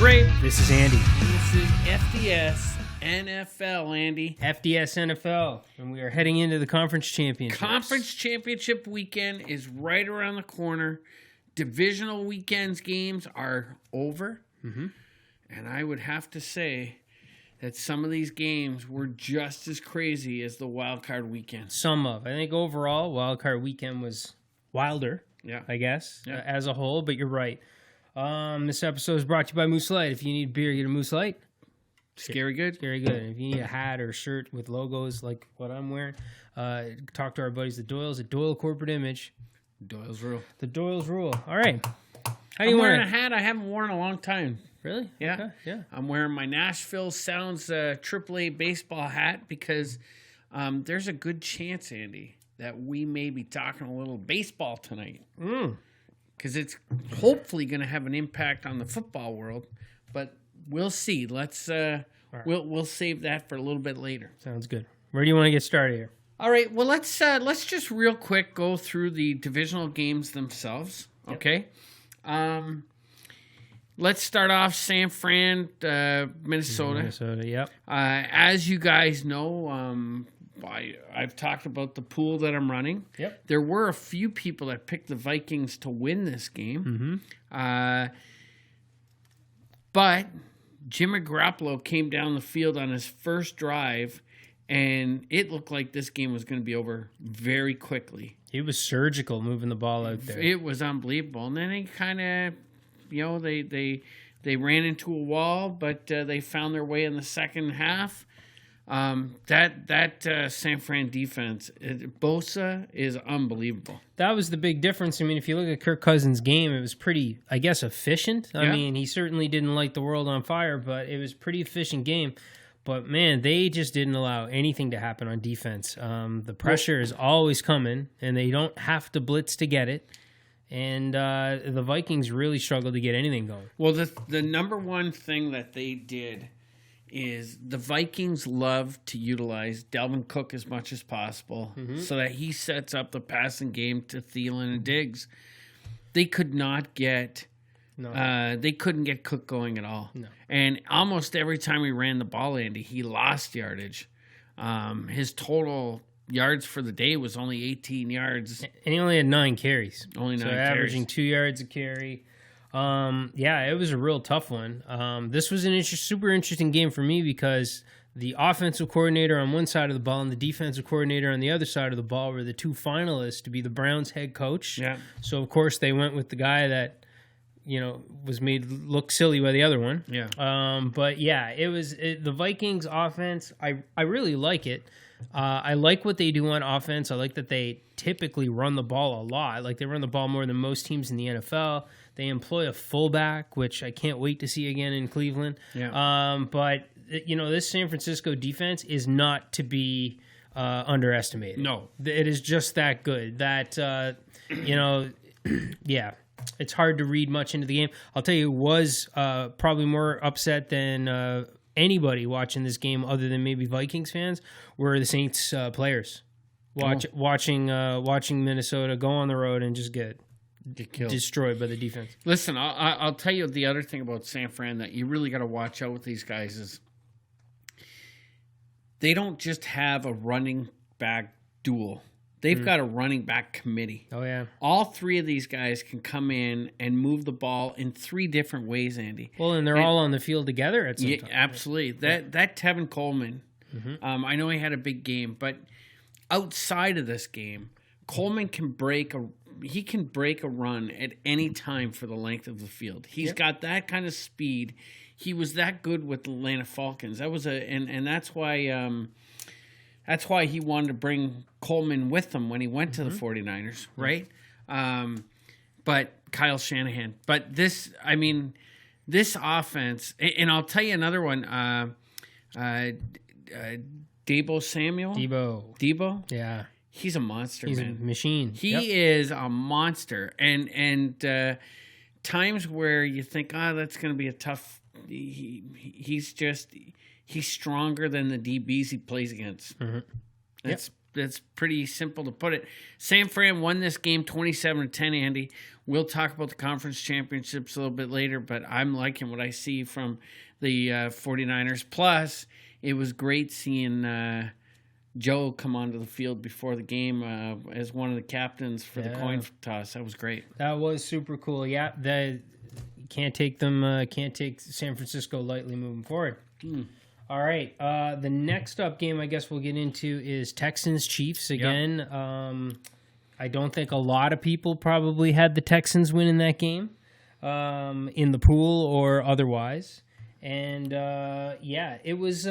Wray. This is Andy. This is FDS NFL, Andy. FDS NFL, and we are heading into the conference championship. Conference championship weekend is right around the corner. Divisional weekends games are over. Mm-hmm. And I would have to say that some of these games were just as crazy as the wild card weekend. I think overall, wild card weekend was wilder, I guess, as a whole, but you're right. This episode is brought to you by Moose Light. If you need beer, get a Moose Light. Scary good? Scary good. If you need a hat or a shirt with logos like what I'm wearing, talk to our buddies, the Doyles at Doyle Corporate Image. Doyle's rule. The Doyle's rule. All right. How do I'm you wearing want a hat I haven't worn in a long time. Really? Yeah. Okay. Yeah. I'm wearing my Nashville Sounds AAA baseball hat because there's a good chance, Andy, that we may be talking a little baseball tonight. Because it's hopefully going to have an impact on the football world, but we'll see. Let's we'll save that for a little bit later. Sounds good. Where do you want to get started here? All right. Well, let's just real quick go through the divisional games themselves. Okay. Let's start off San Fran, Minnesota. Minnesota, yep. As you guys know, I've talked about the pool that I'm running. Yep. There were a few people that picked the Vikings to win this game. Mm-hmm. But Jimmy Garoppolo came down the field on his first drive, and it looked like this game was going to be over very quickly. He was surgical moving the ball out there. It was unbelievable. And then he kind of, they ran into a wall, but they found their way in the second half. That San Fran defense, Bosa is unbelievable. That was the big difference. I mean, if you look at Kirk Cousins' game, it was pretty, I guess, efficient. I mean, he certainly didn't light the world on fire, but it was a pretty efficient game. But, man, they just didn't allow anything to happen on defense. The pressure is always coming, and they don't have to blitz to get it. And the Vikings really struggled to get anything going. Well, the number one thing that they did is the Vikings love to utilize Dalvin Cook as much as possible so that he sets up the passing game to Thielen and Diggs. They could not get... they couldn't get Cook going at all. No. And almost every time he ran the ball, Andy, he lost yardage. His total yards for the day was only 18 yards. And he only had 9 carries. Only 9 so carries. Averaging 2 yards a carry. It was a real tough one. This was an super interesting game for me because the offensive coordinator on one side of the ball and the defensive coordinator on the other side of the ball were the two finalists to be the Browns head coach. Yeah. So, of course, they went with the guy that was made look silly by the other one. Yeah. The Vikings offense. I really like it. I like what they do on offense. I like that they typically run the ball a lot. Like they run the ball more than most teams in the NFL. They employ a fullback, which I can't wait to see again in Cleveland. Yeah. But this San Francisco defense is not to be underestimated. No. It is just that good. That yeah. It's hard to read much into the game. I'll tell you, it was probably more upset than anybody watching this game, other than maybe Vikings fans, were the Saints players watching Minnesota go on the road and just get killed, destroyed by the defense. Listen, I'll tell you the other thing about San Fran that you really got to watch out with these guys is they don't just have a running back duel. They've got a running back committee. Oh, yeah. All 3 of these guys can come in and move the ball in 3 different ways, Andy. Well, and they're all on the field together at some time. Absolutely. That Tevin Coleman, I know he had a big game, but outside of this game, Coleman can break a run at any time for the length of the field. He's got that kind of speed. He was that good with the Atlanta Falcons. That was and that's why That's why he wanted to bring Coleman with him when he went to the 49ers, right? But Kyle Shanahan. But this offense, and I'll tell you another one, Deebo Samuel. Deebo? Yeah. He's a monster, He's man. a machine. He is a monster. And times where you think, that's going to be a tough... He's stronger than the DBs he plays against. Mm-hmm. That's pretty simple to put it. San Fran won this game 27-10, Andy. We'll talk about the conference championships a little bit later, but I'm liking what I see from the 49ers. Plus, it was great seeing Joe come onto the field before the game as one of the captains for the coin toss. That was great. That was super cool. Yeah, can't take San Francisco lightly moving forward. All right. The next up game I guess we'll get into is Texans-Chiefs again. Yep. I don't think a lot of people probably had the Texans win in that game in the pool or otherwise. And, it was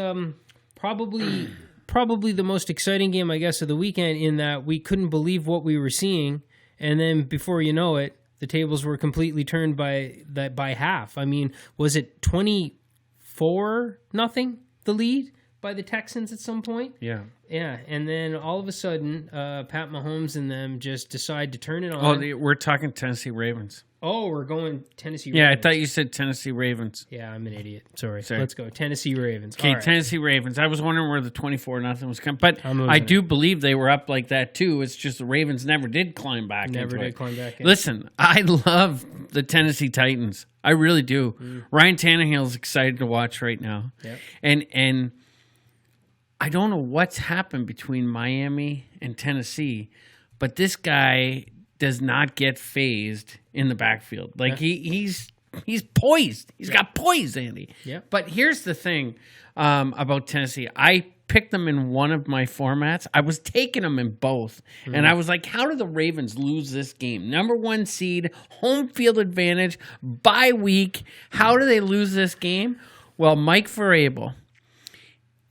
probably the most exciting game, I guess, of the weekend in that we couldn't believe what we were seeing. And then before you know it, the tables were completely turned by half. I mean, was it 24-0 the lead by the Texans at some point? Yeah. Yeah, and then all of a sudden, Pat Mahomes and them just decide to turn it on. Oh, we're talking Tennessee Ravens. Oh, we're going Tennessee Ravens. Yeah, I thought you said Tennessee Ravens. Yeah, I'm an idiot. Sorry. Let's go. Tennessee Ravens. Okay, right. Tennessee Ravens. I was wondering where the 24-0 was coming. But I do believe they were up like that, too. It's just the Ravens never did climb back. Climb back in. Listen, I love the Tennessee Titans. I really do. Ryan Tannehill's excited to watch right now. Yep. And I don't know what's happened between Miami and Tennessee, but this guy does not get phased in the backfield. Like he's poised. He's got poise, Andy. Yeah. But here's the thing about Tennessee. I picked them in one of my formats. I was taking them in both. And I was like, how do the Ravens lose this game? Number 1 seed, home field advantage, bye week. How do they lose this game? Well, Mike Vrabel,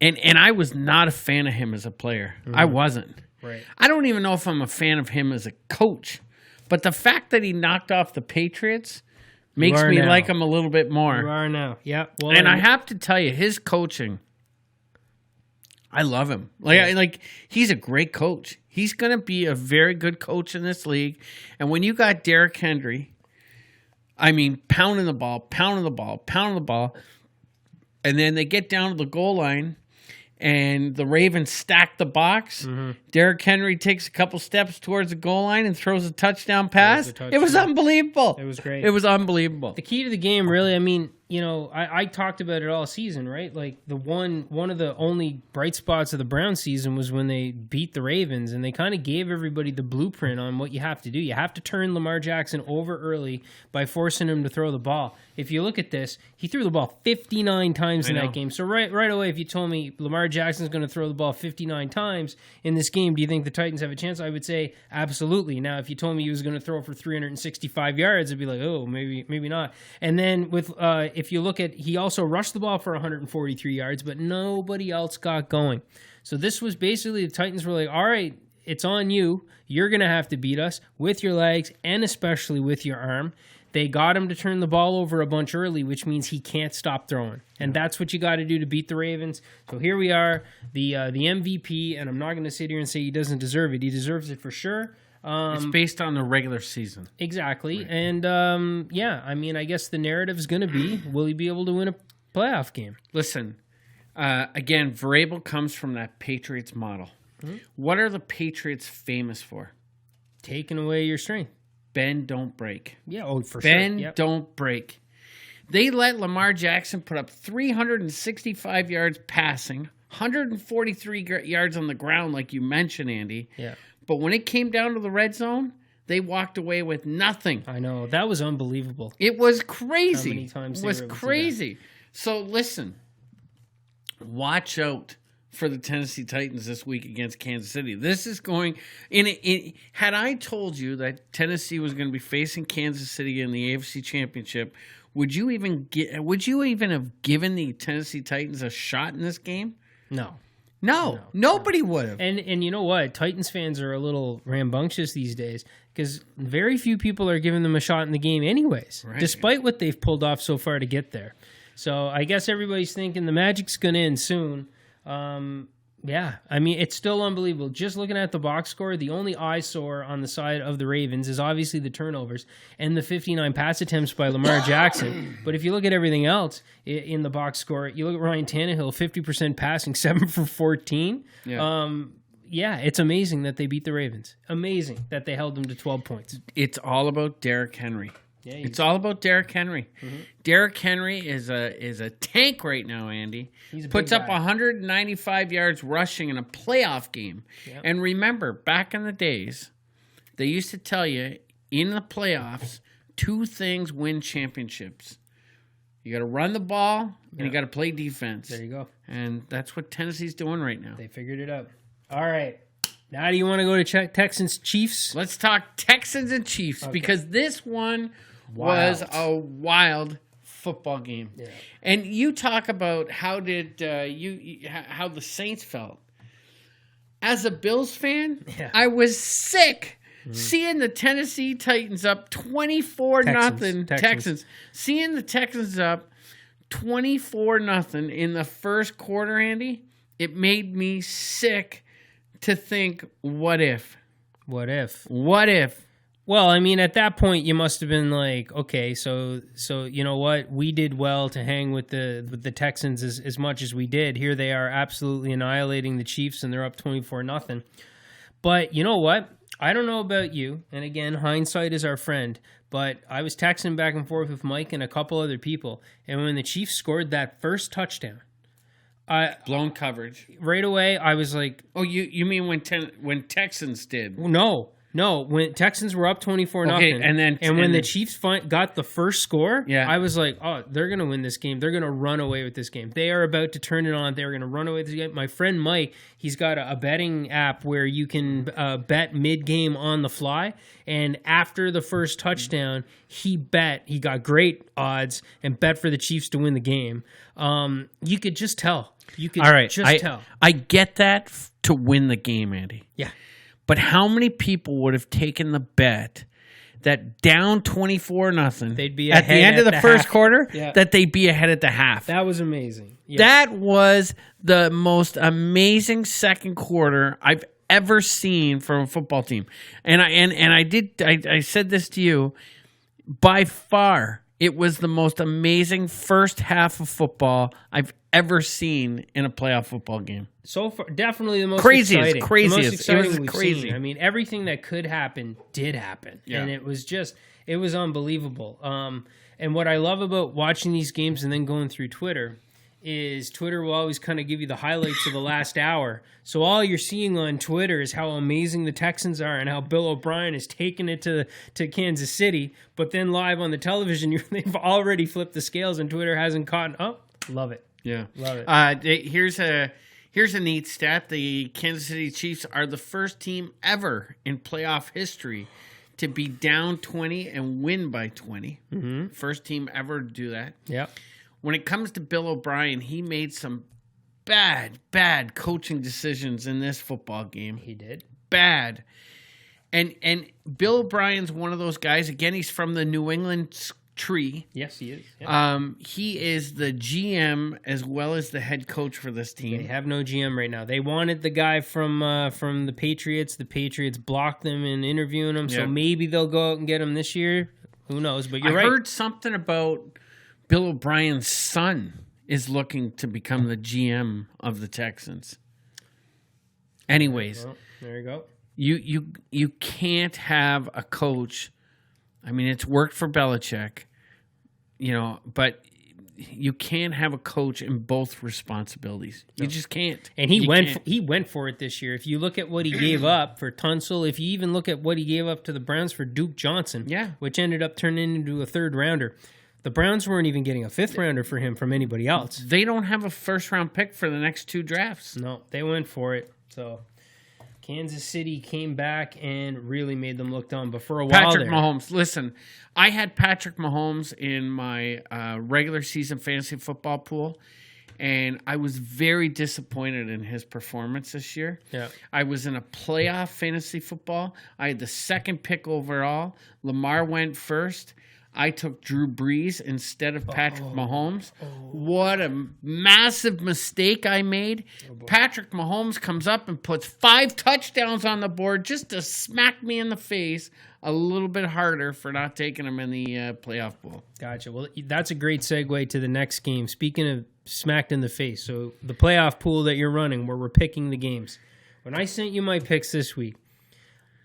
and I was not a fan of him as a player. I wasn't. Right. I don't even know if I'm a fan of him as a coach. But the fact that he knocked off the Patriots makes me like him a little bit more. You are now. Yeah. Well, and I have to tell you, his coaching, I love him. Like he's a great coach. He's going to be a very good coach in this league. And when you got Derrick Henry, I mean, pounding the ball, and then they get down to the goal line, and the Ravens stack the box. Derrick Henry takes a couple steps towards the goal line and throws a touchdown pass. It was unbelievable. It was great. It was unbelievable. The key to the game, really, I mean, you know, I talked about it all season, right? Like the one of the only bright spots of the Browns season was when they beat the Ravens, and they kind of gave everybody the blueprint on what you have to do. You have to turn Lamar Jackson over early by forcing him to throw the ball. If you look at this, he threw the ball 59 times in that game. So right away, if you told me Lamar Jackson's going to throw the ball 59 times in this game, do you think the Titans have a chance? I would say absolutely. Now, if you told me he was going to throw for 365 yards, I'd be like, oh, maybe not. And then with if you look at, he also rushed the ball for 143 yards, but nobody else got going. So this was basically the Titans were like, all right, it's on you. You're going to have to beat us with your legs and especially with your arm. They got him to turn the ball over a bunch early, which means he can't stop throwing. And that's what you got to do to beat the Ravens. So here we are, the MVP, and I'm not going to sit here and say he doesn't deserve it. He deserves it for sure. It's based on the regular season. Exactly. Right. And, I mean, I guess the narrative is going to be, will he be able to win a playoff game? Listen, again, Vrabel comes from that Patriots model. Mm-hmm. What are the Patriots famous for? Taking away your strength. Bend, don't break. Yeah, for sure. Bend, don't break. They let Lamar Jackson put up 365 yards passing, 143 yards on the ground, like you mentioned, Andy. Yeah. But when it came down to the red zone, they walked away with nothing. I know. That was unbelievable. It was crazy. How many times it was crazy. So listen, watch out for the Tennessee Titans this week against Kansas City. This is going had I told you that Tennessee was going to be facing Kansas City in the AFC Championship, would you even have given the Tennessee Titans a shot in this game? No, nobody would have. And you know what? Titans fans are a little rambunctious these days because very few people are giving them a shot in the game anyways, right, despite what they've pulled off so far to get there. So I guess everybody's thinking the magic's going to end soon. Yeah, I mean, it's still unbelievable. Just looking at the box score, the only eyesore on the side of the Ravens is obviously the turnovers and the 59 pass attempts by Lamar Jackson. But if you look at everything else in the box score, you look at Ryan Tannehill, 50% passing, 7 for 14. Yeah. yeah, it's amazing that they beat the Ravens. Amazing that they held them to 12 points. It's all about Derrick Henry. Yeah, it's all about Derrick Henry. Mm-hmm. Derrick Henry is a tank right now, Andy. He's a puts big up guy. 195 yards rushing in a playoff game. Yep. And remember, back in the days, they used to tell you in the playoffs, 2 things win championships. You got to run the ball, and you got to play defense. There you go. And that's what Tennessee's doing right now. They figured it out. All right. Now do you want to go to Texans Chiefs? Let's talk Texans and Chiefs because this one was a wild football game. Yeah. And you talk about how the Saints felt. As a Bills fan, I was sick seeing the Tennessee Titans up 24-0. Texans. Seeing the Texans up 24-0 in the first quarter, Andy, it made me sick to think, what if? What if? What if? Well, I mean, at that point, you must have been like, okay, so you know what? We did well to hang with the Texans as much as we did. Here they are absolutely annihilating the Chiefs, and they're up 24-0. But you know what? I don't know about you, and again, hindsight is our friend, but I was texting back and forth with Mike and a couple other people, and when the Chiefs scored that first touchdown, blown coverage. Right away, I was like... Oh, you mean when Texans did? No, when Texans were up 24-0, okay, and when the Chiefs got the first score, yeah. I was like, oh, they're going to win this game. They're going to run away with this game. They are about to turn it on. They're going to run away with this game. My friend Mike, he's got a betting app where you can bet mid-game on the fly, and after the first touchdown, he got great odds and bet for the Chiefs to win the game. You could just tell. Tell. I get that to win the game, Andy. Yeah. But how many people would have taken the bet that down 24-0 they'd be at the end of the first quarter, yeah. that they'd be ahead at the half? That was amazing. Yeah. That was the most amazing second quarter I've ever seen from a football team. And I said this to you, by far it was the most amazing first half of football I've ever seen in a playoff football game. So far, definitely the most exciting. The most exciting it was we've crazy. seen. I mean, everything that could happen did happen, and it was unbelievable. And what I love about watching these games and then going through Twitter is Twitter will always kind of give you the highlights of the last hour. So all you're seeing on Twitter is how amazing the Texans are and how Bill O'Brien is taking it to Kansas City. But then live on the television, they've already flipped the scales and Twitter hasn't caught up. Love it. Yeah. Love it. Here's a neat stat. The Kansas City Chiefs are the first team ever in playoff history to be down 20 and win by 20. Mm-hmm. First team ever to do that. Yep. When it comes to Bill O'Brien, he made some bad coaching decisions in this football game. He did. Bad. And Bill O'Brien's one of those guys. Again, he's from the New England tree. Yes, he is. Yeah. He is the GM as well as the head coach for this team. They have no GM right now. They wanted the guy from the Patriots. The Patriots blocked them in interviewing him, so maybe they'll go out and get him this year. Who knows? But you're right. I heard something about Bill O'Brien's son is looking to become the GM of the Texans. Anyways, well, there you go. You can't have a coach. I mean, it's worked for Belichick, but you can't have a coach in both responsibilities. No. You just can't. And he went for it this year. If you look at what he gave up for Tunsil, if you even look at what he gave up to the Browns for Duke Johnson, which ended up turning into a third rounder. The Browns weren't even getting a fifth rounder for him from anybody else. They don't have a first round pick for the next 2 drafts. No, they went for it. So Kansas City came back and really made them look dumb. But for a while Patrick Mahomes. Listen, I had Patrick Mahomes in my regular season fantasy football pool, and I was very disappointed in his performance this year. Yeah. I was in a playoff fantasy football. I had the second pick overall. Lamar went first. I took Drew Brees instead of Patrick Mahomes. What a massive mistake I made. Patrick Mahomes comes up and puts 5 touchdowns on the board just to smack me in the face a little bit harder for not taking him in the playoff pool. Gotcha. Well, that's a great segue to the next game. Speaking of smacked in the face, so the playoff pool that you're running where we're picking the games. When I sent you my picks this week,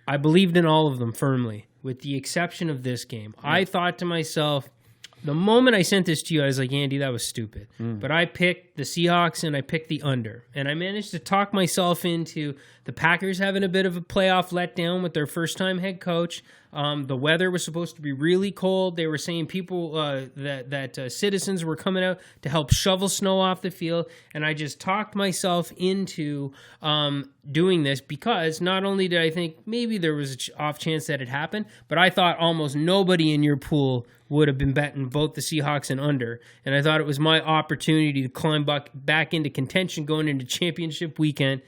I believed in all of them firmly, with the exception of this game. Yeah. I thought to myself, the moment I sent this to you, I was like, Andy, that was stupid. But I picked the Seahawks and I picked the under. And I managed to talk myself into the Packers having a bit of a playoff letdown with their first-time head coach. The weather was supposed to be really cold. They were saying people that citizens were coming out to help shovel snow off the field. And I just talked myself into doing this because not only did I think maybe there was an off chance that it happened, but I thought almost nobody in your pool would have been betting both the Seahawks and under. And I thought it was my opportunity to climb back into contention going into championship weekend.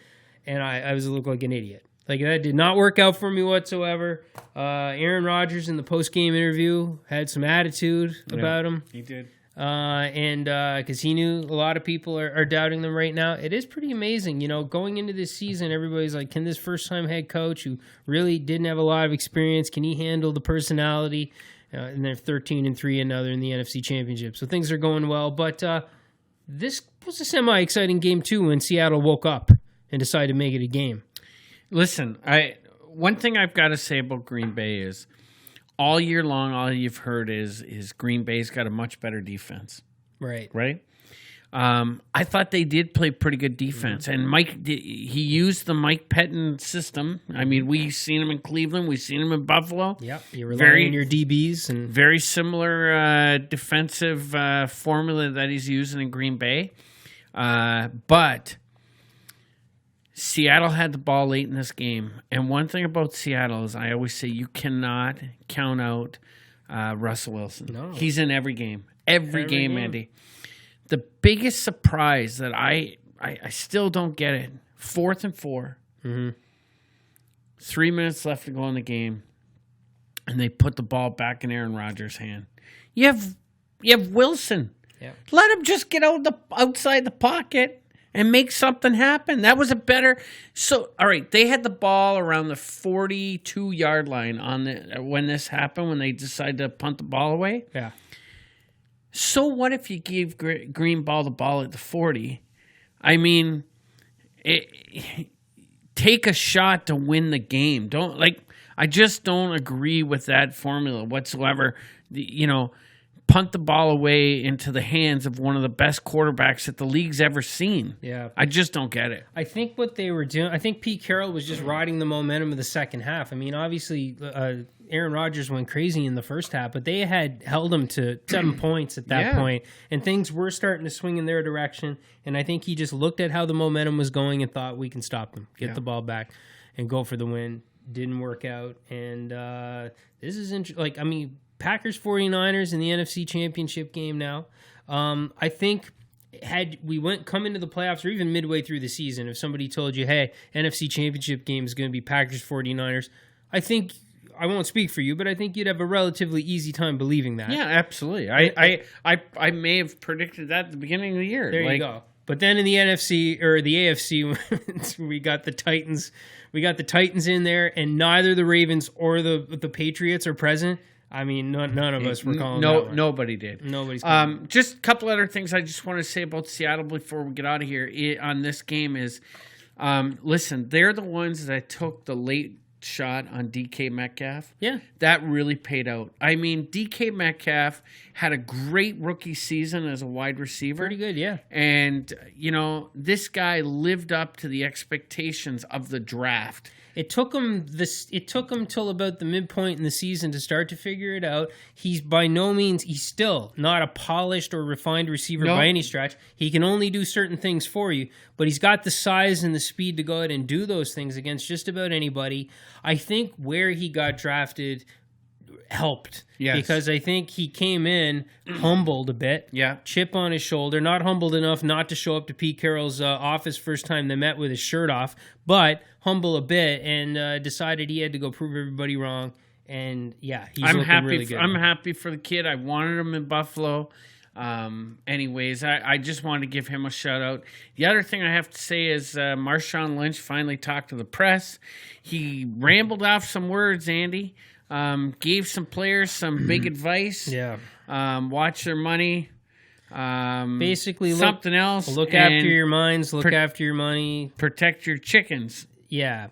And I was looking like an idiot. Like, that did not work out for me whatsoever. Aaron Rodgers in the post-game interview had some attitude about him. He did. And because he knew a lot of people are doubting them right now. It is pretty amazing. You know, going into this season, everybody's like, can this first-time head coach who really didn't have a lot of experience, can he handle the personality? And they're 13-3, and now they're in the NFC Championship. So things are going well. But this was a semi-exciting game, too, when Seattle woke up and decided to make it a game. Listen, one thing I've got to say about Green Bay is all year long, all you've heard is Green Bay's got a much better defense. Right. Right? I thought they did play pretty good defense. And he used the Mike Pettin system. I mean, we've seen him in Cleveland. We've seen him in Buffalo. Yep. You rely on your DBs. And very similar defensive formula that he's using in Green Bay. But Seattle had the ball late in this game. And one thing about Seattle is I always say you cannot count out Russell Wilson. No. He's in every game. Every game, Andy. The biggest surprise that I still don't get it, 4th and 4, 3 minutes left to go in the game, and they put the ball back in Aaron Rodgers' hand. You have Wilson. Yeah. Let him just get outside the pocket and make something happen. That was a better. So, all right, they had the ball around the 42-yard line when this happened, when they decided to punt the ball away. Yeah. So what if you gave Green Ball the ball at the 40? I mean, take a shot to win the game. I just don't agree with that formula whatsoever. Punt the ball away into the hands of one of the best quarterbacks that the league's ever seen. Yeah. I just don't get it. I think what they were doing, I think Pete Carroll was just riding the momentum of the second half. I mean, obviously, Aaron Rodgers went crazy in the first half, but they had held him to 7 points at that point, and things were starting to swing in their direction. And I think he just looked at how the momentum was going and thought, we can stop them, get the ball back, and go for the win. Didn't work out. And this is interesting. Packers 49ers in the NFC Championship game now. I think had we come into the playoffs or even midway through the season, if somebody told you, hey, NFC Championship game is going to be Packers 49ers, I think, I won't speak for you, but I think you'd have a relatively easy time believing that. Yeah, absolutely. I may have predicted that at the beginning of the year. There you go. But then in the NFC or the AFC, we got the Titans. We got the Titans in there, and neither the Ravens or the Patriots are present. I mean, none of us were calling that one. Nobody did. Nobody's calling it. Just a couple other things I just want to say about Seattle before we get out of here on this game is, listen, they're the ones that took the late shot on DK Metcalf. Yeah. That really paid out. I mean, DK Metcalf had a great rookie season as a wide receiver. Pretty good, yeah. And, this guy lived up to the expectations of the draft. It took him till about the midpoint in the season to start to figure it out. He's by no means, he's still not a polished or refined receiver by any stretch. He can only do certain things for you, but he's got the size and the speed to go ahead and do those things against just about anybody. I think where he got drafted helped. Yes. Because I think he came in humbled a bit. Yeah. Chip on his shoulder. Not humbled enough not to show up to Pete Carroll's office first time they met with his shirt off, but humble a bit and decided he had to go prove everybody wrong. And, he's looking really good. I'm happy for the kid. I wanted him in Buffalo. Anyways, I just wanted to give him a shout out. The other thing I have to say is Marshawn Lynch finally talked to the press. He rambled off some words, Andy. Gave some players some big advice. Yeah. Watch their money. Basically, something else. Look after your minds. Look after your money. Protect your chickens. Yeah,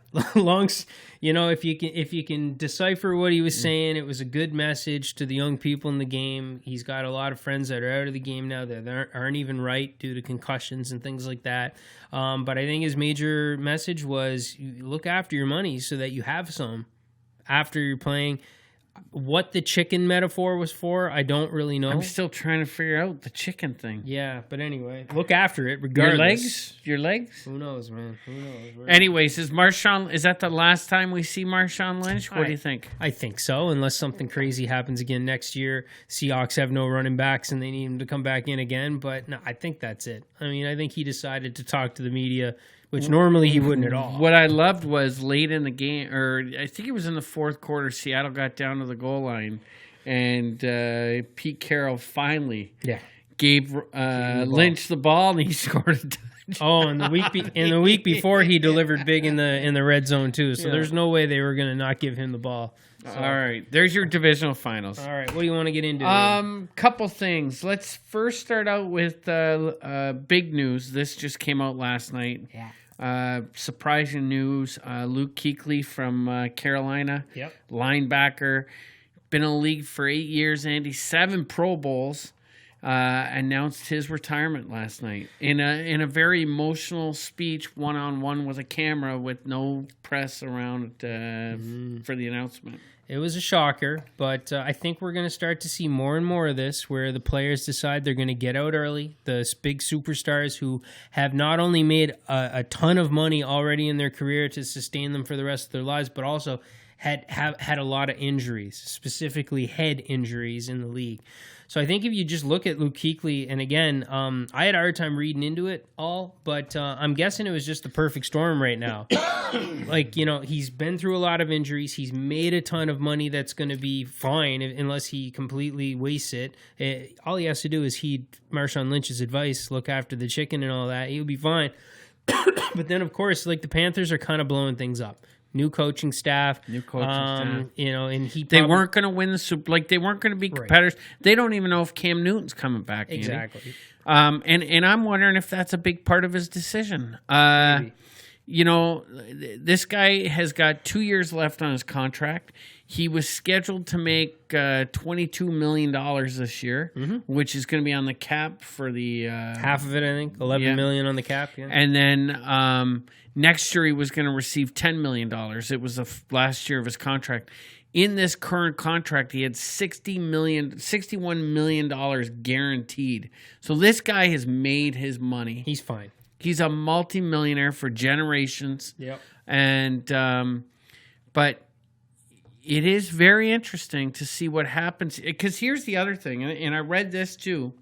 if you can decipher what he was saying, it was a good message to the young people in the game. He's got a lot of friends that are out of the game now that aren't even right due to concussions and things like that. But I think his major message was look after your money so that you have some after you're playing. What the chicken metaphor was for, I don't really know. I'm still trying to figure out the chicken thing. Yeah, but anyway, look after it regardless. Your legs? Who knows, man? Who knows? Anyways, is that the last time we see Marshawn Lynch? What do you think? I think so, unless something crazy happens again next year. Seahawks have no running backs and they need him to come back in again. But no, I think that's it. I mean, I think he decided to talk to the media, which normally he wouldn't at all. What I loved was late in the game, or I think it was in the fourth quarter, Seattle got down to the goal line, and Pete Carroll finally gave Lynch the ball, and he scored a touchdown. Oh, and the week before he delivered big in the red zone too. So there's no way they were going to not give him the ball. So. All right, there's your divisional finals. All right, what do you want to get into? Couple things. Let's first start out with big news. This just came out last night. Yeah. Surprising news. Luke Kuechly from Carolina, linebacker, been in the league for 8 years. Andy, 7 Pro Bowls. Announced his retirement last night in a very emotional speech, one-on-one with a camera, with no press around for the announcement. It was a shocker, but I think we're going to start to see more and more of this, where the players decide they're going to get out early. The big superstars who have not only made a ton of money already in their career to sustain them for the rest of their lives, but also had a lot of injuries, specifically head injuries in the league. So I think if you just look at Luke Kuechly, and again, I had a hard time reading into it all, but I'm guessing it was just the perfect storm right now. He's been through a lot of injuries. He's made a ton of money that's going to be fine unless he completely wastes it. All he has to do is heed Marshawn Lynch's advice, look after the chicken and all that. He'll be fine. But then, of course, the Panthers are kind of blowing things up. New coaching staff. And they weren't going to win the Super. They weren't going to be competitors. Right. They don't even know if Cam Newton's coming back. Exactly. And I'm wondering if that's a big part of his decision. This guy has got 2 years left on his contract. He was scheduled to make $22 million this year, which is going to be on the cap for the half of it. I think $11 million on the cap. Yeah. And then next year he was going to receive $10 million. It was the last year of his contract. In this current contract, he had $61 million guaranteed. So this guy has made his money. He's fine. He's a multimillionaire for generations. Yep. And but it is very interesting to see what happens. Because here's the other thing, and I read this too.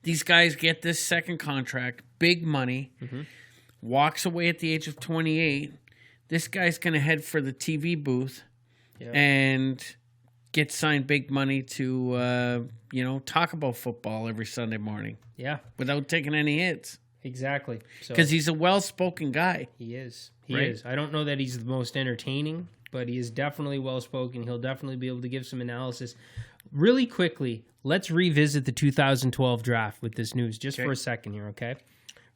These guys get this second contract, big money, walks away at the age of 28. This guy's going to head for the TV booth and get signed big money to, talk about football every Sunday morning. Yeah. Without taking any hits. Exactly. Because he's a well-spoken guy. He is. He is. I don't know that he's the most entertaining, but he is definitely well-spoken. He'll definitely be able to give some analysis. Really quickly, let's revisit the 2012 draft with this news just for a second here, okay?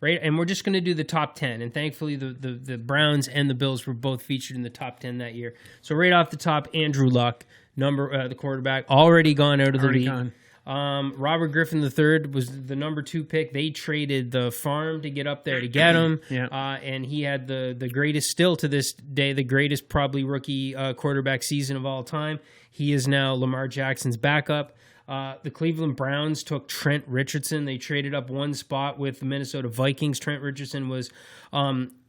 Right, and we're just going to do the top 10, and thankfully the Browns and the Bills were both featured in the top 10 that year. So right off the top, Andrew Luck, the quarterback, already gone out of the league. Gone. Robert Griffin III was the number 2 pick. They traded the farm to get up there to get him. And he had the greatest, still to this day, the greatest probably rookie quarterback season of all time. He is now Lamar Jackson's backup. The Cleveland Browns took Trent Richardson. They traded up one spot with the Minnesota Vikings. Trent Richardson was,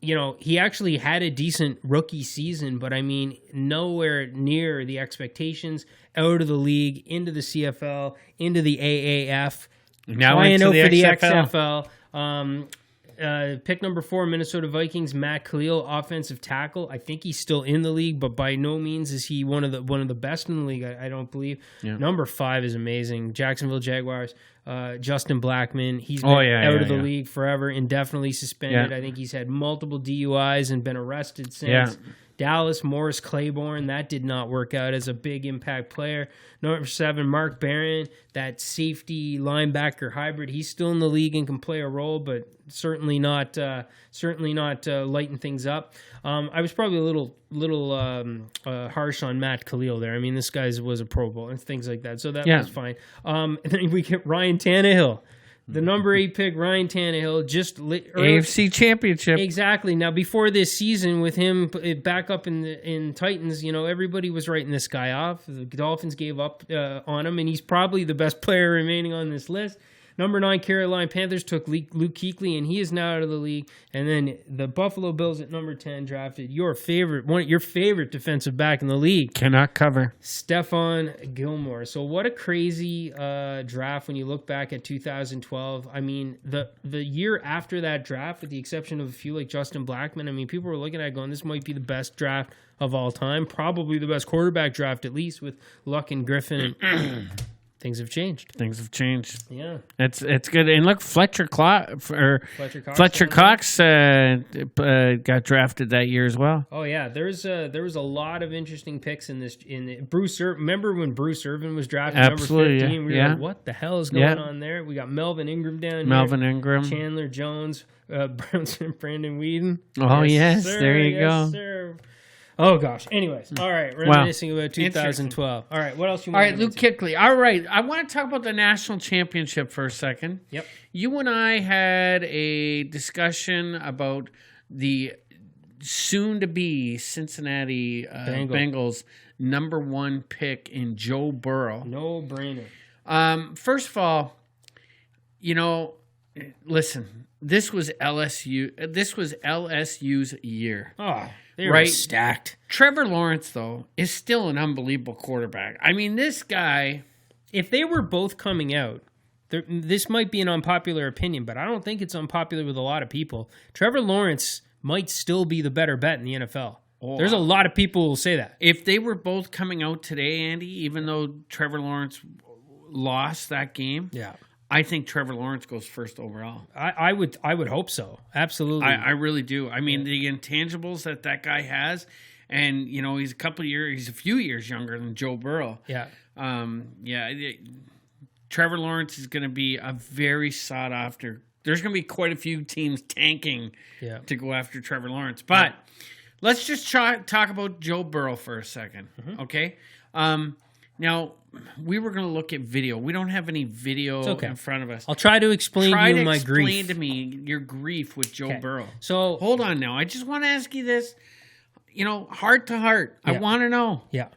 he actually had a decent rookie season, but I mean, nowhere near the expectations. Out of the league, into the CFL, into the AAF, now into the XFL. Pick number 4, Minnesota Vikings, Matt Khalil, offensive tackle. I think he's still in the league, but by no means is he one of the best in the league. I don't believe. Yeah. Number 5 is amazing. Jacksonville Jaguars. Justin Blackmon. He's been out of the league forever, indefinitely suspended. I think he's had multiple DUIs and been arrested since. Yeah. Dallas, Morris Claiborne, that did not work out as a big impact player. Number 7, Mark Barron, that safety linebacker hybrid. He's still in the league and can play a role, but certainly not lighting things up. I was probably a little harsh on Matt Khalil there. I mean, this guy was a Pro Bowl and things like that, so that was fine. And then we get Ryan Tannehill. The number 8 pick, Ryan Tannehill, AFC Championship. Exactly. Now, before this season, with him back up in Titans, everybody was writing this guy off. The Dolphins gave up on him, and he's probably the best player remaining on this list. Number 9, Carolina Panthers took Luke Kuechly, and he is now out of the league. And then the Buffalo Bills at number 10 drafted your favorite defensive back in the league. Cannot cover. Stephon Gilmore. So what a crazy draft when you look back at 2012. I mean, the year after that draft, with the exception of a few like Justin Blackmon, I mean, people were looking at it going, this might be the best draft of all time. Probably the best quarterback draft, at least, with Luck and Griffin. Things have changed. Yeah. It's good. And look, Fletcher Cox got drafted that year as well. Oh yeah, there was a lot of interesting picks in this. Bruce Irvin, remember when Bruce Irvin was drafted Absolutely, number 15? We were like, what the hell is going on there? We got Melvin Ingram down here. Chandler Jones, Brandon Whedon. Oh yes, sir, there you go. Sir. Oh, gosh. Anyways, all right. Reminiscing about 2012. All right, what else you want to All right, Luke Kuechly. All right, I want to talk about the national championship for a second. Yep. You and I had a discussion about the soon-to-be Cincinnati Bengals number 1 pick in Joe Burrow. No brainer. First of all, listen, this was LSU. This was LSU's year. Oh, they were stacked. Trevor Lawrence, though, is still an unbelievable quarterback. I mean, this guy... If they were both coming out, this might be an unpopular opinion, but I don't think it's unpopular with a lot of people. Trevor Lawrence might still be the better bet in the NFL. There's a lot of people who will say that. If they were both coming out today, Andy, even though Trevor Lawrence lost that game... Yeah. I think Trevor Lawrence goes first overall. I would hope so. Absolutely. I really do. I mean, the intangibles that guy has, and he's a few years younger than Joe Burrow. Yeah. Trevor Lawrence is going to be a very sought after. There's going to be quite a few teams tanking to go after Trevor Lawrence. But let's just talk about Joe Burrow for a second, okay? Now, we were going to look at video. We don't have any video in front of us. I'll try to explain to you my grief. Explain to me your grief with Joe Burrow. So hold on now. I just want to ask you this, heart to heart. Yeah. I want to know. Yeah.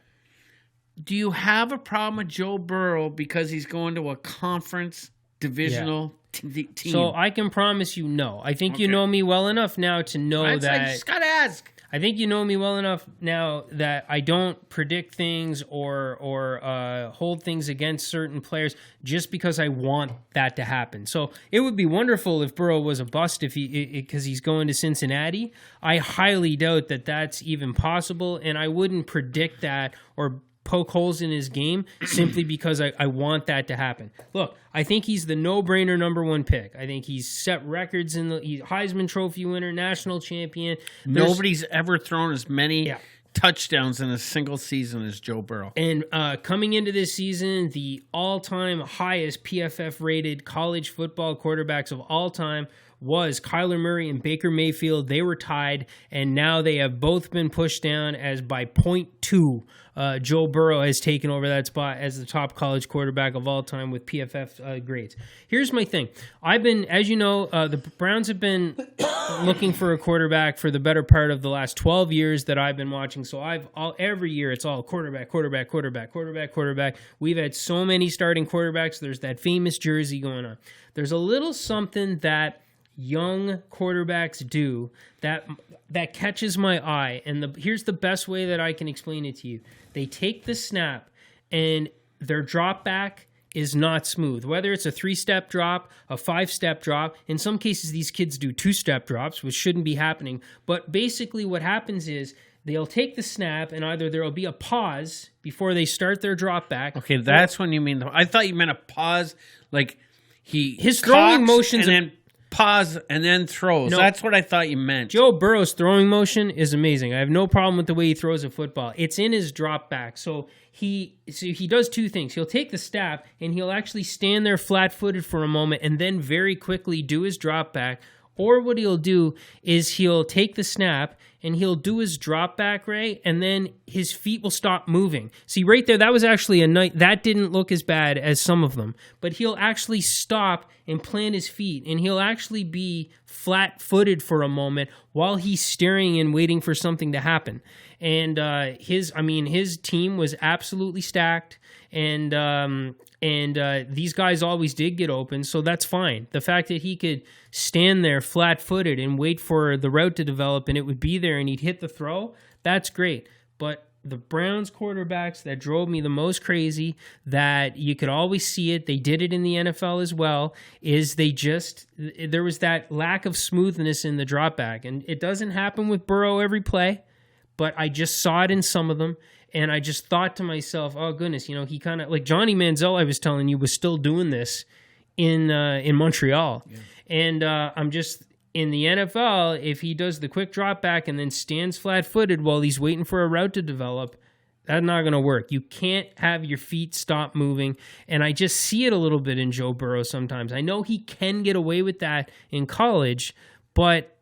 Do you have a problem with Joe Burrow because he's going to a conference divisional team? So I can promise you no. I think you know me well enough now to know that. I just got to ask. I think you know me well enough now that I don't predict things or hold things against certain players just because I want that to happen. So it would be wonderful if Burrow was a bust because he's going to Cincinnati. I highly doubt that that's even possible, and I wouldn't predict that or poke holes in his game simply because I want that to happen. Look, I think he's the no-brainer number 1 pick. I think he's set records he's Heisman Trophy winner, national champion. Nobody's ever thrown as many touchdowns in a single season as Joe Burrow. And coming into this season, the all-time highest PFF-rated college football quarterbacks of all time was Kyler Murray and Baker Mayfield. They were tied, and now they have both been pushed down as by 0.2. Joe Burrow has taken over that spot as the top college quarterback of all time with PFF grades. Here's my thing. As you know, the Browns have been looking for a quarterback for the better part of the last 12 years that I've been watching. So every year it's all quarterback. We've had so many starting quarterbacks. There's that famous jersey going on. There's a little something that young quarterbacks do that catches my eye, and here's the best way that I can explain it to you. They take the snap, and their drop back is not smooth. Whether it's a 3-step drop, a 5-step drop, in some cases these kids do 2-step drops, which shouldn't be happening. But basically what happens is they'll take the snap, and either there will be a pause before they start their drop back. Okay, that's when you mean. I thought you meant a pause, like his throwing motions and then pause and then throws. No, that's what I thought you meant. Joe Burrow's throwing motion is amazing. I have no problem with the way he throws a football. It's in his drop back. So he does two things. He'll take the snap and he'll actually stand there flat-footed for a moment and then very quickly do his drop back. Or what he'll do is he'll take the snap and he'll do his drop back, Ray, and then his feet will stop moving. See, right there, that was actually that didn't look as bad as some of them. But he'll actually stop and plant his feet, and he'll actually be flat-footed for a moment while he's staring and waiting for something to happen. And his team was absolutely stacked, and these guys always did get open, so that's fine. The fact that he could stand there flat-footed and wait for the route to develop and it would be there and he'd hit the throw, that's great. But the Browns quarterbacks that drove me the most crazy, that you could always see it, they did it in the NFL as well, is there was that lack of smoothness in the drop back. And it doesn't happen with Burrow every play, but I just saw it in some of them. And I just thought to myself, oh, goodness, he kind of, like Johnny Manziel, I was telling you, was still doing this in Montreal. Yeah. And I'm just, in the NFL, if he does the quick drop back and then stands flat-footed while he's waiting for a route to develop, that's not going to work. You can't have your feet stop moving. And I just see it a little bit in Joe Burrow sometimes. I know he can get away with that in college, but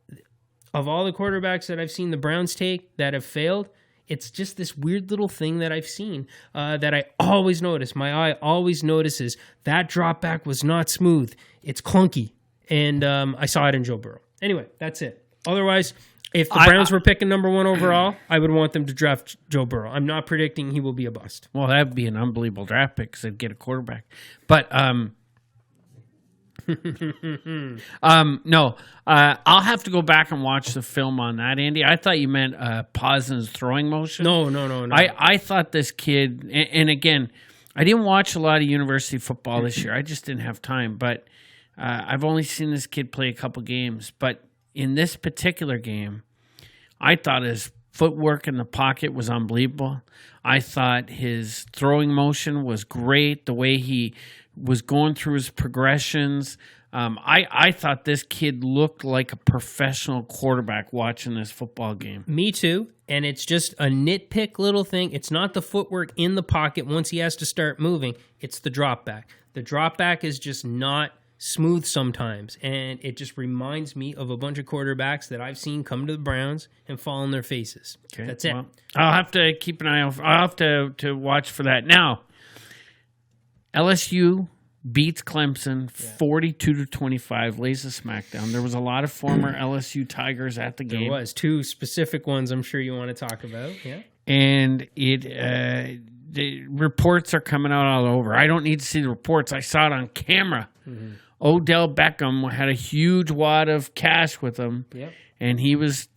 of all the quarterbacks that I've seen the Browns take that have failed, it's just this weird little thing that I've seen that I always notice. My eye always notices that drop back was not smooth. It's clunky. And I saw it in Joe Burrow. Anyway, that's it. Otherwise, if the Browns were picking number 1 overall, I would want them to draft Joe Burrow. I'm not predicting he will be a bust. Well, that would be an unbelievable draft pick because they'd get a quarterback. But no, I'll have to go back and watch the film on that, Andy. I thought you meant pause in his throwing motion. No. I thought this kid, and again, I didn't watch a lot of university football this year. I just didn't have time. But I've only seen this kid play a couple games. But in this particular game, I thought his footwork in the pocket was unbelievable. I thought his throwing motion was great. The way he was going through his progressions. I thought this kid looked like a professional quarterback watching this football game. Me too. And it's just a nitpick little thing. It's not the footwork in the pocket once he has to start moving. It's the drop back. The drop back is just not smooth sometimes. And it just reminds me of a bunch of quarterbacks that I've seen come to the Browns and fall on their faces. Okay, that's it. Well, I'll have to keep an eye out. I'll have to watch for that. Now, LSU beats Clemson 42-25, lays a smackdown. There was a lot of former LSU Tigers at the game. There was 2 specific ones I'm sure you want to talk about. Yeah, and the reports are coming out all over. I don't need to see the reports. I saw it on camera. Mm-hmm. Odell Beckham had a huge wad of cash with him, and he was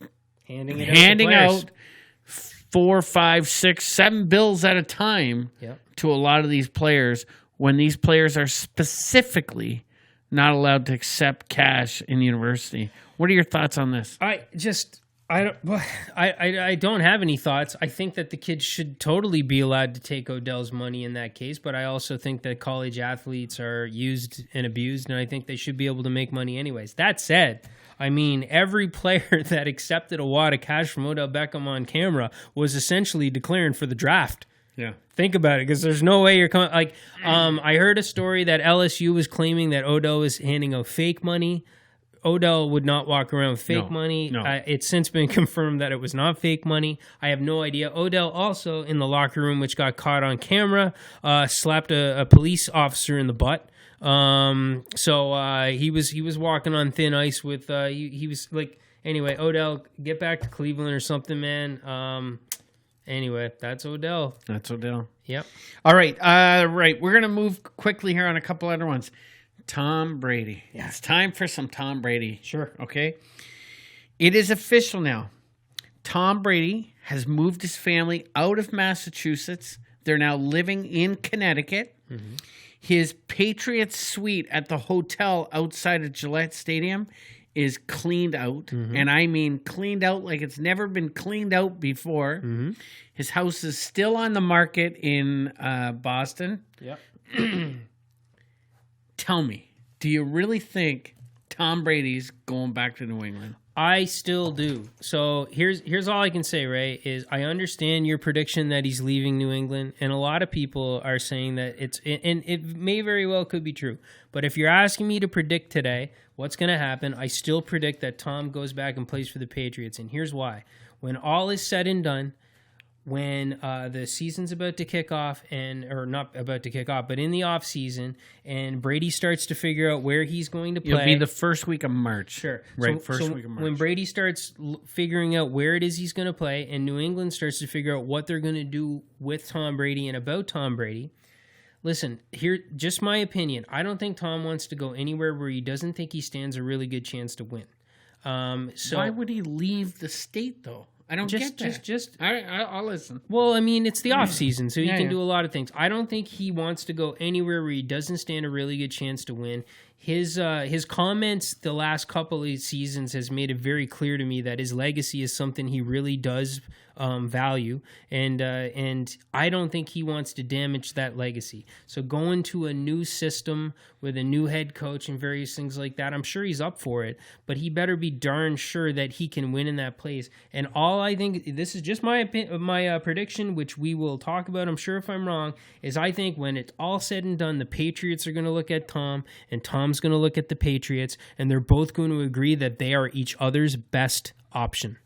handing out 4, 5, 6, 7 bills at a time to a lot of these players, when these players are specifically not allowed to accept cash in university. What are your thoughts on this? I don't have any thoughts. I think that the kids should totally be allowed to take Odell's money in that case, but I also think that college athletes are used and abused, and I think they should be able to make money anyways. That said, I mean, every player that accepted a wad of cash from Odell Beckham on camera was essentially declaring for the draft. Yeah. Think about it, because there's no way you're coming. Like, I heard a story that LSU was claiming that Odell was handing out fake money. Odell would not walk around with fake money. No. It's since been confirmed that it was not fake money. I have no idea. Odell also, in the locker room, which got caught on camera, slapped a police officer in the butt. So he was walking on thin ice with he was like, anyway, Odell, get back to Cleveland or something, man. Anyway, that's Odell. That's Odell. Yep. All right. Right. We're going to move quickly here on a couple other ones. Tom Brady. Yeah. It's time for some Tom Brady. Sure. Okay. It is official now. Tom Brady has moved his family out of Massachusetts. They're now living in Connecticut. Mm-hmm. His Patriots suite at the hotel outside of Gillette Stadium is cleaned out. Mm-hmm. And I mean cleaned out like it's never been cleaned out before. Mm-hmm. His house is still on the market in Boston. Yep. Do you really think Tom Brady's going back to New England? I still do. So here's all I can say, Ray, is I understand your prediction that he's leaving New England, and a lot of people are saying that and it may very well could be true. But if you're asking me to predict today what's going to happen, I still predict that Tom goes back and plays for the Patriots, and here's why. When all is said and done, when the season's about to kick off, or not about to kick off, but in the off season, and Brady starts to figure out where he's going to play. It'll be the first week of March. Sure. Right, first week of March. When Brady starts figuring out where it is he's going to play, and New England starts to figure out what they're going to do with Tom Brady and about Tom Brady, listen, here, just my opinion. I don't think Tom wants to go anywhere where he doesn't think he stands a really good chance to win. So why would he leave the state, though? I don't get that. I'll listen. Well, I mean, it's the off season, so he can do a lot of things. I don't think he wants to go anywhere where he doesn't stand a really good chance to win. His comments the last couple of seasons has made it very clear to me that his legacy is something he really does value, and I don't think he wants to damage that legacy. So going to a new system with a new head coach and various things like that, I'm sure he's up for it, but he better be darn sure that he can win in that place. And all I think, this is just my prediction, which we will talk about, I'm sure if I'm wrong, is I think when it's all said and done, the Patriots are going to look at Tom, and Tom's going to look at the Patriots, and they're both going to agree that they are each other's best option.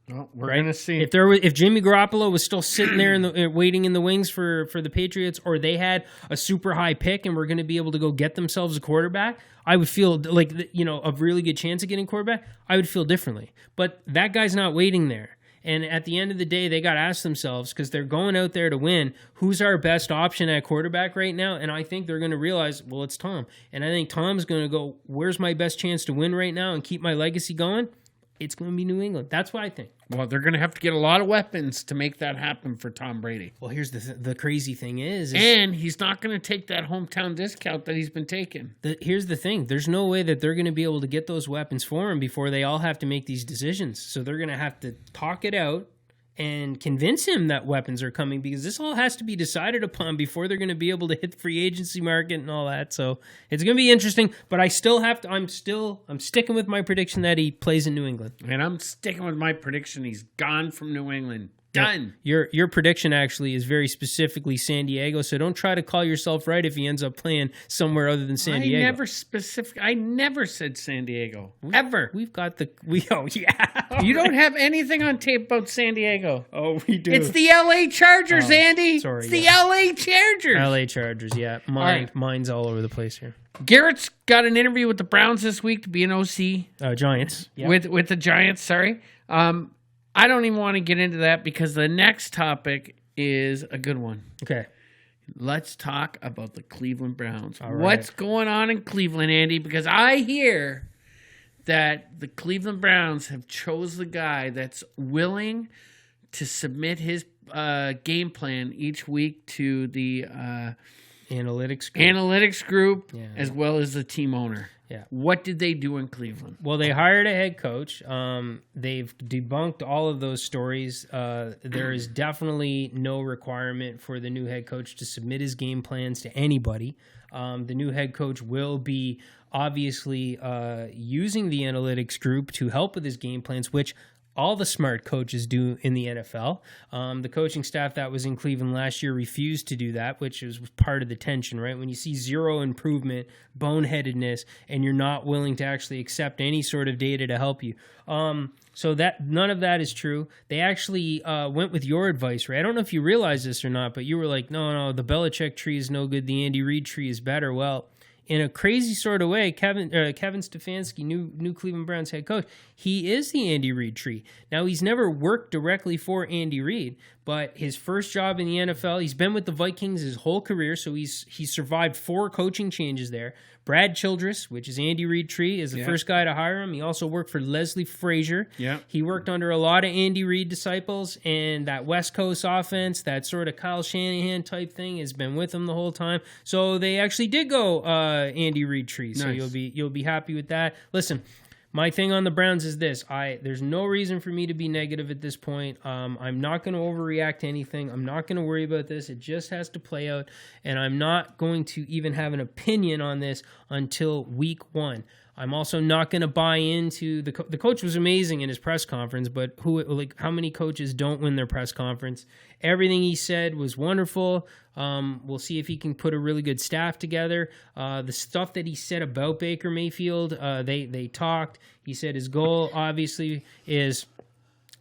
Well, we're going to see. If Jimmy Garoppolo was still sitting there waiting in the wings for the Patriots, or they had a super high pick and were going to be able to go get themselves a quarterback, I would feel like, a really good chance of getting quarterback. I would feel differently. But that guy's not waiting there. And at the end of the day, they got to ask themselves, because they're going out there to win, who's our best option at quarterback right now? And I think they're going to realize, well, it's Tom. And I think Tom's going to go, where's my best chance to win right now and keep my legacy going? It's going to be New England. That's what I think. Well, they're going to have to get a lot of weapons to make that happen for Tom Brady. Well, here's the crazy thing is... And he's not going to take that hometown discount that he's been taking. Here's the thing. There's no way that they're going to be able to get those weapons for him before they all have to make these decisions. So they're going to have to talk it out and convince him that weapons are coming, because this all has to be decided upon before they're going to be able to hit the free agency market and all that. So it's going to be interesting, but I still have to, I'm sticking with my prediction that he plays in New England. And I'm sticking with my prediction he's gone from New England. Done. Your prediction actually is very specifically San Diego, so don't try to call yourself right if he ends up playing somewhere other than San Diego. I never said San Diego. Ever. We've got yeah. You don't have anything on tape about San Diego. Oh, we do. It's the LA Chargers, Andy. Sorry. It's the LA Chargers. LA Chargers, yeah. Mine's all over the place here. Garrett's got an interview with the Browns this week to be an OC. Giants. Yep. With the Giants, sorry. I don't even want to get into that because the next topic is a good one. Okay. Let's talk about the Cleveland Browns. All right. What's going on in Cleveland, Andy? Because I hear that the Cleveland Browns have chose the guy that's willing to submit his game plan each week to the analytics group yeah. as well as the team owner. Yeah. What did they do in Cleveland? Well, they hired a head coach. They've debunked all of those stories. There is definitely no requirement for the new head coach to submit his game plans to anybody. The new head coach will be obviously using the analytics group to help with his game plans, which all the smart coaches do in the NFL. The coaching staff that was in Cleveland last year refused to do that, which was part of the tension, right? When you see zero improvement, boneheadedness, and you're not willing to actually accept any sort of data to help you. So that none of that is true. They actually went with your advice, right? I don't know if you realize this or not, but you were like, no, the Belichick tree is no good. The Andy Reid tree is better. Well, in a crazy sort of way, Kevin Stefanski, new Cleveland Browns head coach, he is the Andy Reid tree. Now, he's never worked directly for Andy Reid, but his first job in the NFL, he's been with the Vikings his whole career, so he's survived 4 coaching changes there. Brad Childress, which is Andy Reid tree, is the first guy to hire him. He also worked for Leslie Frazier. Yeah. He worked under a lot of Andy Reid disciples, and that West Coast offense, that sort of Kyle Shanahan type thing, has been with him the whole time. So they actually did go Andy Reid tree. So nice. you'll be happy with that. Listen, My thing on the Browns is this. There's no reason for me to be negative at this point. I'm not going to overreact to anything. I'm not going to worry about this. It just has to play out. And I'm not going to even have an opinion on this until week 1. I'm also not going to buy into the coach was amazing in his press conference, but how many coaches don't win their press conference? Everything he said was wonderful. We'll see if he can put a really good staff together. The stuff that he said about Baker Mayfield, they talked. He said his goal obviously is,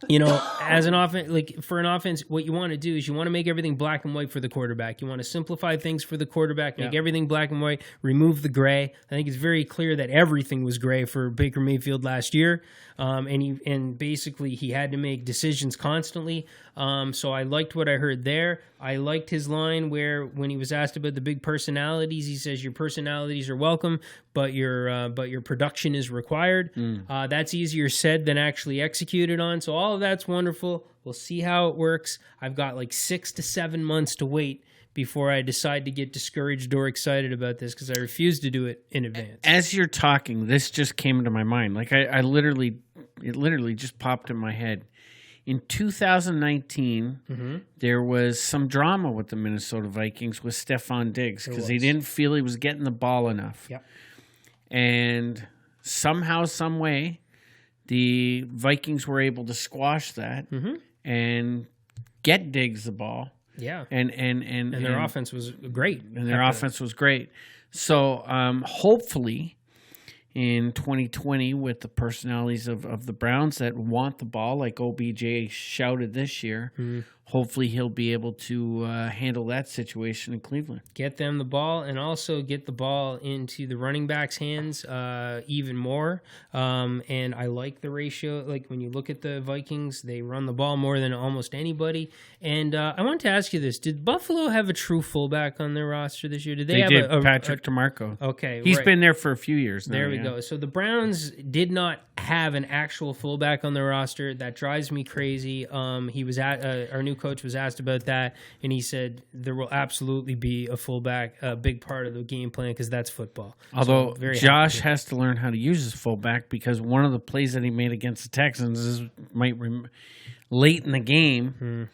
as an offense, for an offense, what you want to do is you want to make everything black and white for the quarterback. You want to simplip things for the quarterback, make everything black and white, remove the gray. I think it's very clear that everything was gray for Baker Mayfield last year, and basically he had to make decisions constantly. So I liked what I heard there. I liked his line where when he was asked about the big personalities, he says your personalities are welcome, but your production is required. That's easier said than actually executed on. So all of that's wonderful. We'll see how it works. I've got 6 to 7 months to wait before I decide to get discouraged or excited about this because I refuse to do it in advance. As you're talking, this just came into my mind. It literally just popped in my head. In 2019, there was some drama with the Minnesota Vikings with Stephon Diggs because he didn't feel he was getting the ball enough. Yep. And somehow, some way, the Vikings were able to squash that and get Diggs the ball. Yeah. And their offense was great. And their offense was great. So hopefully in 2020 with the personalities of the Browns that want the ball, like OBJ shouted this year, hopefully he'll be able to handle that situation in Cleveland. Get them the ball and also get the ball into the running backs' hands even more. And I like the ratio. When you look at the Vikings, they run the ball more than almost anybody. And I wanted to ask you this. Did Buffalo have a true fullback on their roster this year? Did they have Patrick DeMarco. Okay. He's been there for a few years now. There we go. So the Browns did not have an actual fullback on their roster. That drives me crazy. He was at our new coach was asked about that, and he said there will absolutely be a fullback, a big part of the game plan because that's football. Although Josh has to learn how to use his fullback because one of the plays that he made against the Texans is late in the game.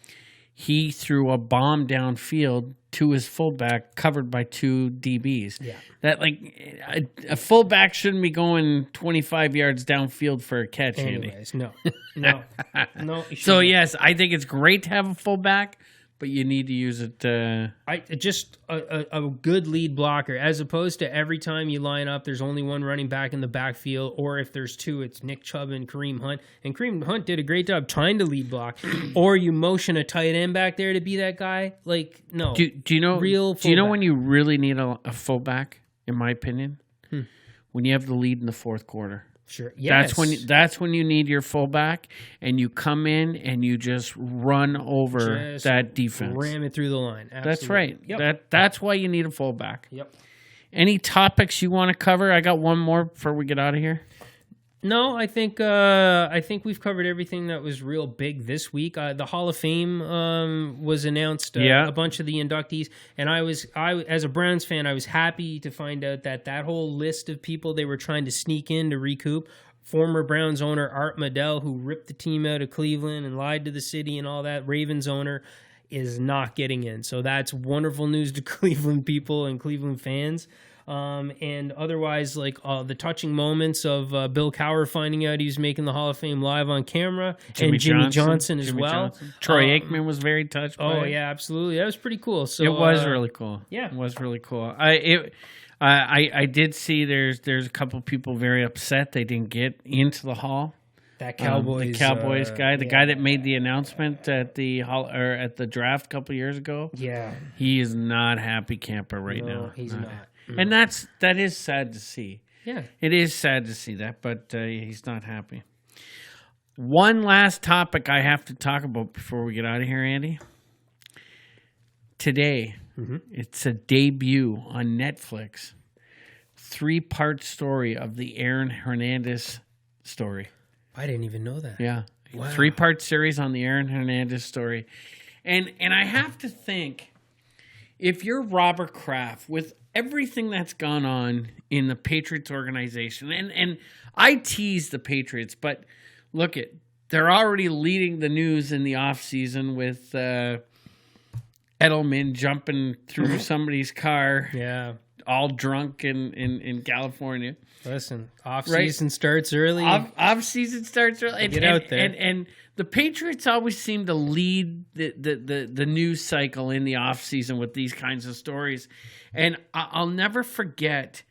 He threw a bomb downfield to his fullback, covered by 2 DBs. Yeah, that a fullback shouldn't be going 25 yards downfield for a catch. Anyways, Andy. No. So yes, I think it's great to have a fullback, but you need to use it. Just a good lead blocker, as opposed to every time you line up, there's only one running back in the backfield, or if there's 2, it's Nick Chubb and Kareem Hunt. And Kareem Hunt did a great job trying to lead block, or you motion a tight end back there to be that guy. No. Do you know? Real do you know when you really need a fullback? In my opinion, when you have the lead in the fourth quarter. Sure. Yes. That's when you need your fullback, and you come in and you just run over that defense, ram it through the line. Absolutely. That's right. Yep. That's why you need a fullback. Yep. Any topics you want to cover? I got one more before we get out of here. No, I think we've covered everything that was real big this week. The Hall of Fame was announced. A bunch of the inductees, and I as a Browns fan, I was happy to find out that whole list of people they were trying to sneak in to recoup. Former Browns owner Art Modell, who ripped the team out of Cleveland and lied to the city and all that. Ravens owner is not getting in, so that's wonderful news to Cleveland people and Cleveland fans. And otherwise, the touching moments of Bill Cowher finding out he was making the Hall of Fame live on camera, and Jimmy Johnson as well. Troy Aikman was very touched by it. Yeah, absolutely. That was pretty cool. So it was really cool. Yeah, it was really cool. I did see there's a couple people very upset they didn't get into the Hall. That Cowboys, guy, guy that made the announcement at the draft a couple years ago. Yeah, he is not happy camper right now. No, he's not. And that is sad to see. Yeah. It is sad to see that, but he's not happy. One last topic I have to talk about before we get out of here, Andy. Today, it's a debut on Netflix. 3-part story of the Aaron Hernandez story. I didn't even know that. Yeah. Wow. 3-part series on the Aaron Hernandez story. And I have to think, if you're Robert Kraft, with everything that's gone on in the Patriots organization, and I tease the Patriots, but look, they're already leading the news in the offseason with Edelman jumping through somebody's car, all drunk in California. Listen, off-season starts early. Off-season starts early. Get out there. And the Patriots always seem to lead the news cycle in the offseason with these kinds of stories. And I'll never forget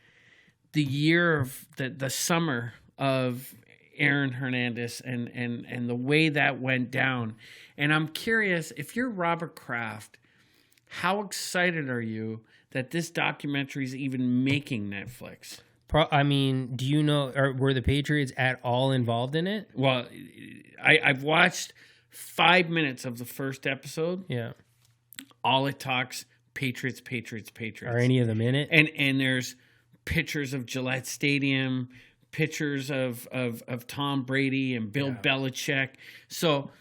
the year of the summer of Aaron Hernandez and the way that went down. And I'm curious, if you're Robert Kraft, how excited are you that this documentary is even making Netflix? I mean, do you know, were the Patriots at all involved in it? Well, I've watched 5 minutes of the first episode. Yeah. All it talks, Patriots. Are any of them in it? And there's pictures of Gillette Stadium, pictures of Tom Brady and Bill Belichick. So,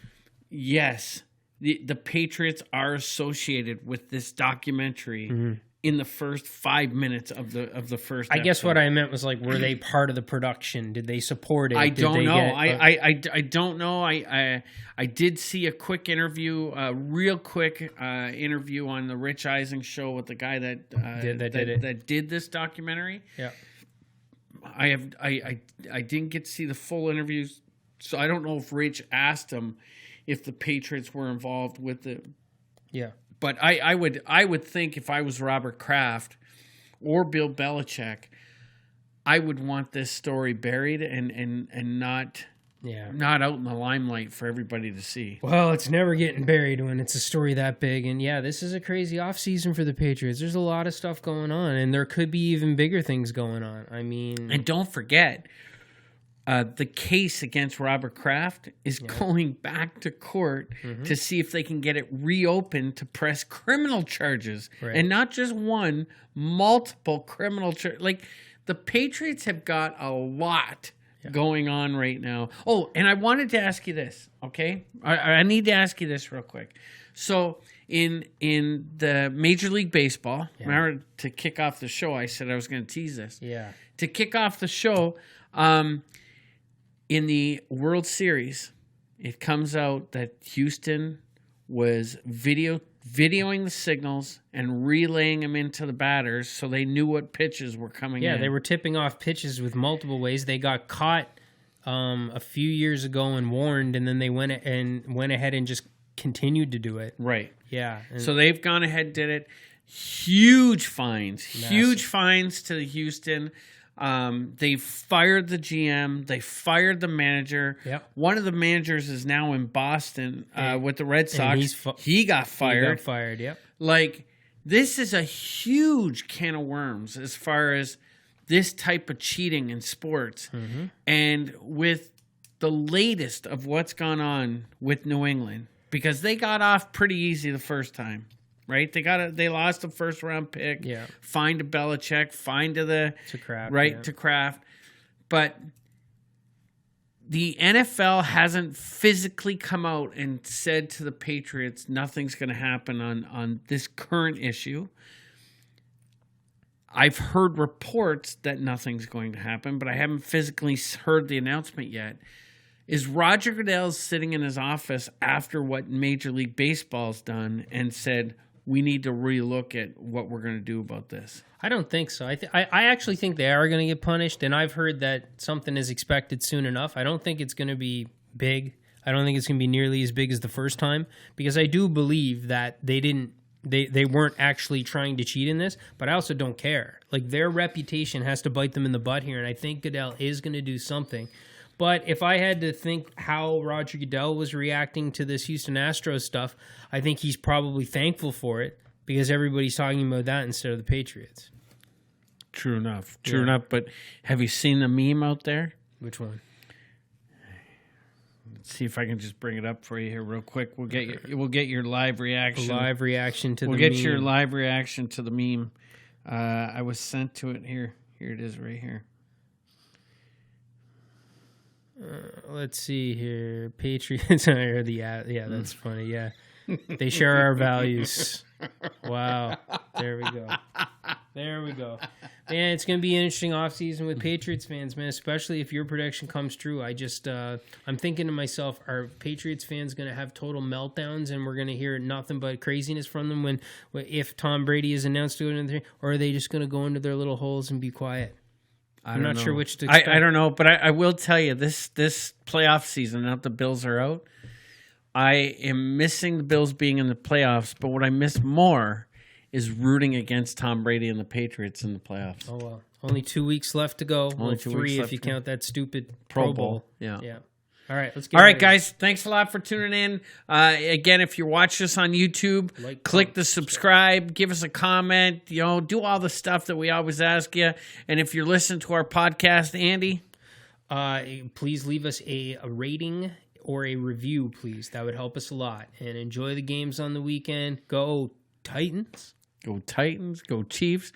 yes, the Patriots are associated with this documentary in the first 5 minutes of the first episode. I guess what I meant was, like, were they part of the production? Did they support it? I don't know. I don't know. I did see a quick interview, a real quick interview on the Rich Eisen show with the guy that did this documentary. Yeah. I didn't get to see the full interviews, so I don't know if Rich asked him if the Patriots were involved with it. Yeah. But I would think if I was Robert Kraft or Bill Belichick, I would want this story buried and not out in the limelight for everybody to see. Well, it's never getting buried when it's a story that big. And this is a crazy offseason for the Patriots. There's a lot of stuff going on, and there could be even bigger things going on. I mean, and don't forget, the case against Robert Kraft is going back to court to see if they can get it reopened to press criminal charges. Right. And not just one, multiple criminal charges. Like, the Patriots have got a lot going on right now. Oh, and I wanted to ask you this, okay? I need to ask you this real quick. So, in the Major League Baseball, remember, to kick off the show, I said I was going to tease this. Yeah. To kick off the show, in the World Series, it comes out that Houston was videoing the signals and relaying them into the batters so they knew what pitches were coming in. Yeah, they were tipping off pitches with multiple ways. They got caught a few years ago and warned, and then they went ahead and just continued to do it. Right. Yeah. So they've gone ahead and did it. Huge fines to Houston. They fired the GM. They fired the manager. Yep. One of the managers is now in Boston with the Red Sox. He got fired. Yep. Like, this is a huge can of worms as far as this type of cheating in sports. Mm-hmm. And with the latest of what's gone on with New England, because they got off pretty easy the first time. Right, they lost the first round pick. Yeah, fine to Belichick, fine to Kraft. Right, to Kraft, but the NFL hasn't physically come out and said to the Patriots nothing's going to happen on this current issue. I've heard reports that nothing's going to happen, but I haven't physically heard the announcement yet. Is Roger Goodell sitting in his office after what Major League Baseball's done and said, we need to relook at what we're going to do about this? I don't think so. I actually think they are going to get punished, and I've heard that something is expected soon enough. I don't think it's going to be big. I don't think it's going to be nearly as big as the first time, because I do believe that they weren't actually trying to cheat in this, but I also don't care. Like, their reputation has to bite them in the butt here, and I think Goodell is going to do something. But if I had to think how Roger Goodell was reacting to this Houston Astros stuff, I think he's probably thankful for it, because everybody's talking about that instead of the Patriots. True enough. But have you seen the meme out there? Which one? Let's see if I can just bring it up for you here real quick. We'll get your live reaction. Live reaction to the meme. We'll get your live reaction to the meme. I was sent to it here. Here it is right here. Let's see here. Patriots. That's funny. Yeah. They share our values. Wow. There we go. Man, it's going to be an interesting offseason with Patriots fans, man, especially if your prediction comes true. I'm thinking to myself, are Patriots fans going to have total meltdowns and we're going to hear nothing but craziness from them if Tom Brady is announced to go into the, or are they just going to go into their little holes and be quiet? I'm not sure which to expect. I don't know, but I will tell you, this playoff season, now that the Bills are out, I am missing the Bills being in the playoffs, but what I miss more is rooting against Tom Brady and the Patriots in the playoffs. Oh, well. Only 2 weeks left to go. Only 3 if you count that stupid Pro Bowl. Yeah. All right, let's get All right, guys. Thanks a lot for tuning in. Again, if you're watching us on YouTube, click the subscribe, give us a comment, do all the stuff that we always ask you. And if you're listening to our podcast, Andy, please leave us a rating or a review, please. That would help us a lot. And enjoy the games on the weekend. Go Titans. Go Titans. Go Chiefs.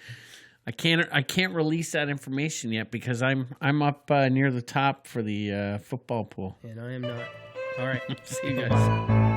I can't release that information yet because I'm up near the top for the football pool. And I am not. All right. See you guys.